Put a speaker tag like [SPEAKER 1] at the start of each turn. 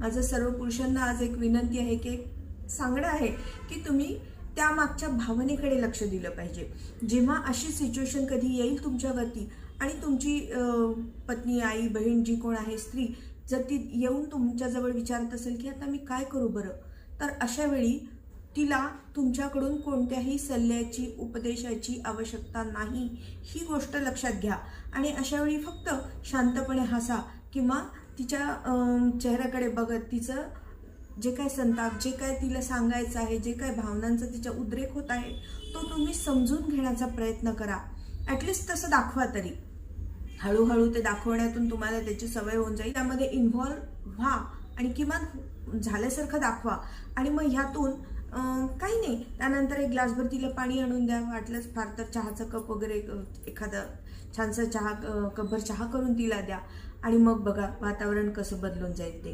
[SPEAKER 1] माझं सर्व पुरुषांना आज एक विनंती आहे की सांगणं आहे की तुम्ही त्या मागच्या भावनेकडे लक्ष दिलं पाहिजे. जेव्हा अशी सिच्युएशन कधी येईल तुमच्यावरती आणि तुमची पत्नी, आई, बहीण जी कोण आहे, स्त्री जर ती येऊन तुमच्याजवळ विचारत असेल की आता मी काय करू बरं, तर अशा वेळी तिला तुमच्याकडून कोणत्याही सल्ल्याची, उपदेशाची आवश्यकता नाही, ही गोष्ट लक्षात घ्या. आणि अशा वेळी फक्त शांतपणे हसा किंवा तिच्या चेहऱ्याकडे बघत तिचं जे काय संताप, जे काय तिला सांगायचं आहे, जे काय भावनांचा तिच्या उद्रेक होत आहे, तो तुम्ही समजून घेण्याचा प्रयत्न करा. ॲटलिस्ट तसं दाखवा तरी. हळूहळू ते दाखवण्यातून तुम्हाला त्याची सवय होऊन जाईल. त्यामध्ये इन्व्हॉल्व व्हा आणि किमान झाल्यासारखं दाखवा. आणि मग ह्यातून काही नाही, त्यानंतर एक ग्लासभर तिला पाणी आणून द्या. वाटलंच फार तर चहाचा कप वगैरे एखादा छानसा कपभर चहा करून तिला द्या. आणि मग बघा वातावरण कसं बदलून जाईल ते.